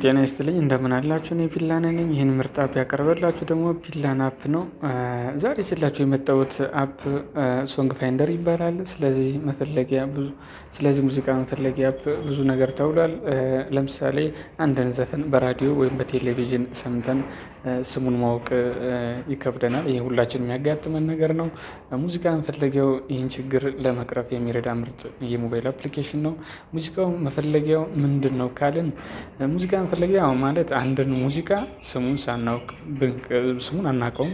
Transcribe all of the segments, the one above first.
ጤና ይስጥልኝ እንደምን አላችሁ? እኔ ቢላና ነኝ። ይህን ምርጥ አፕ ያቀርበላችሁ ደግሞ ቢላን አፕ ነው። ዛሬ ይዤላችሁ የመጣሁት አፕ ሶንግ ፋይንደር ይባላል። ስለዚህ ሙዚቃ መፈለጊያ አፕ ብዙ ነገር ተብሏል። ለምሳሌ አንድን ዘፈን በራዲዮ ወይም በቴሌቪዥን ሰምተን ስሙን ማወቅ ይከብደናል። ይህ ሁላችን የሚያጋጥመን ነገር ነው። ሙዚቃ መፈለጊያው ይህን ችግር ለመቅረፍ የሚረዳ ምርጥ የሞባይል አፕሊኬሽን ነው። ሙዚቃው መፈለጊያው ምንድን ነው ካልን ሙዚቃ መፈለጊያ ማለት አንድን ሙዚቃ ስሙን ሳናውቅ ስሙን አናውቀውም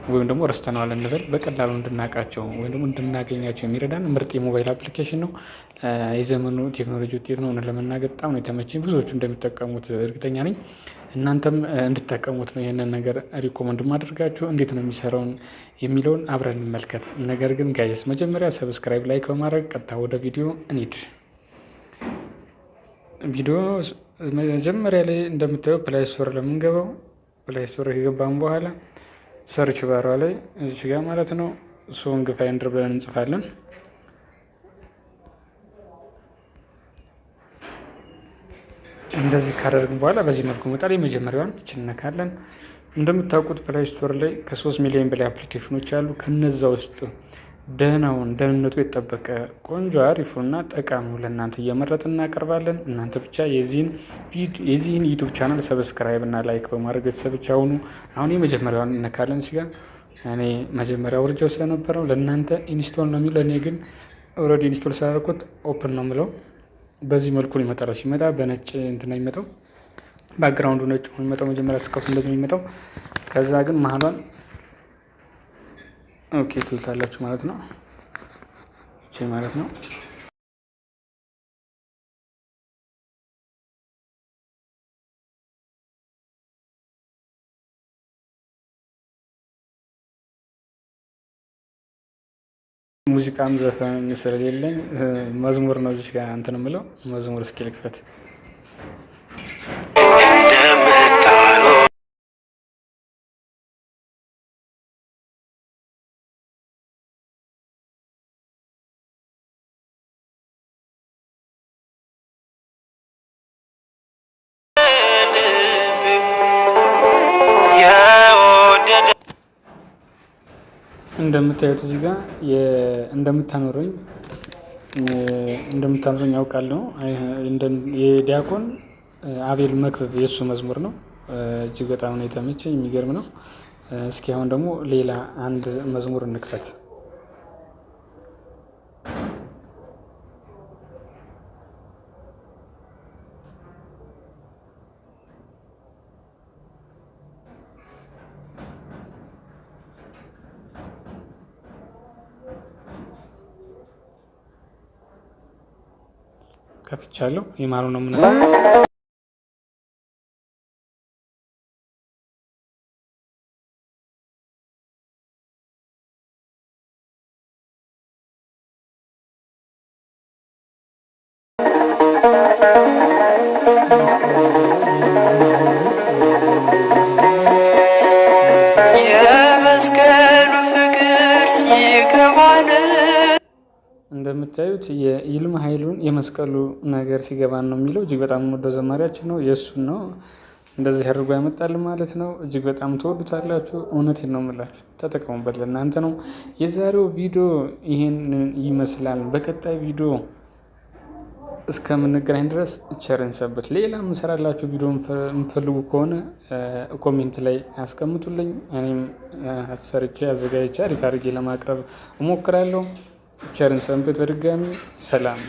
ወይም ደግሞ ረስተነዋል እንበል በቀላሉ እንድናውቃቸው ወይም ደግሞ እንድናገኛቸው የሚረዳን ምርጥ የሞባይል አፕሊኬሽን ነው። የዘመኑ ቴክኖሎጂ ውጤት ነው። ለመናገር በጣም ነው የተመቸኝ። ብዙዎቹ እንደሚጠቀሙት እርግጠኛ ነኝ። እናንተም እንድትጠቀሙት ነው ይህንን ነገር ሪኮመንድ ማድረጋችሁ። እንዴት ነው የሚሰራውን የሚለውን አብረን እንመልከት። ነገር ግን ጋይስ መጀመሪያ ሰብስክራይብ፣ ላይክ በማድረግ ቀጥታ ወደ ቪዲዮ እንሂድ። ቪዲዮ መጀመሪያ ላይ እንደምታየው ፕላይ ስቶር ለምንገባው ፕላይ ስቶር ከገባን በኋላ ሰርች ባሯ ላይ እዚህ ጋር ማለት ነው ሶንግ ፋይንደር ብለን እንጽፋለን። እንደዚህ ካደረግን በኋላ በዚህ መልኩ መጣል የመጀመሪያውን እንነካለን። እንደምታውቁት ፕላይ ስቶር ላይ ከ3 ሚሊዮን በላይ አፕሊኬሽኖች አሉ። ከነዛ ውስጥ ደህናውን ደህንነቱ የጠበቀ ቆንጆ አሪፉና ጠቃሚው ለእናንተ እየመረጥ እናቀርባለን። እናንተ ብቻ የዚህን ዩቱብ ቻናል ሰብስክራይብ እና ላይክ በማድረግ ቤተሰብ ብቻ ሁኑ። አሁን የመጀመሪያውን እነካለን። ሲጋ እኔ መጀመሪያ ውርጃው ስለነበረው ለእናንተ ኢንስቶል ነው የሚለው፣ እኔ ግን ኦልሬዲ ኢንስቶል ስላደረኩት ኦፕን ነው የምለው። በዚህ መልኩ ነው ይመጣው። ሲመጣ በነጭ እንትን ነው የሚመጣው፣ ባክግራውንዱ ነጭ ነው የሚመጣው። መጀመሪያ ስከፍቱ እንደዚህ ነው የሚመጣው። ከዛ ግን መሀሏን ኦኬ ትልታላችሁ ማለት ነው። እቺ ማለት ነው ሙዚቃም ዘፈን ስለሌለኝ መዝሙር ነው እዚህ ጋር እንትን የምለው። መዝሙር እስኪ ልክፈት። እንደምታዩት እዚህ ጋር እንደምታኖረኝ ያውቃለሁ። የዲያቆን አቤል መክብብ የእሱ መዝሙር ነው። እጅግ በጣም ነው የተመቸኝ። የሚገርም ነው። እስኪ አሁን ደግሞ ሌላ አንድ መዝሙር እንክፈት። ከፍቻለሁ። የማሩ ነው ምን የመስቀሉ ፍቅር ሲገባን እንደምታዩት የይልማ ኃይሉን የመስቀሉ ነገር ሲገባን ነው የሚለው። እጅግ በጣም ወደው ዘማሪያችን ነው። የእሱን ነው እንደዚህ አድርጎ ያመጣል ማለት ነው። እጅግ በጣም ትወዱታላችሁ። እውነቴን ነው የምላችሁ። ተጠቀሙበት፣ ለእናንተ ነው። የዛሬው ቪዲዮ ይህን ይመስላል። በቀጣይ ቪዲዮ እስከምንገናኝ ድረስ ቸርን ሰንብቱ። ሌላ የምሰራላችሁ ቪዲዮ የምፈልጉ ከሆነ ኮሜንት ላይ ያስቀምጡልኝ። እኔም ሰርቼ አዘጋጅቼ አሪፍ አድርጌ ለማቅረብ እሞክራለሁ። ቸርን ሰንብቱ። በድጋሚ ሰላም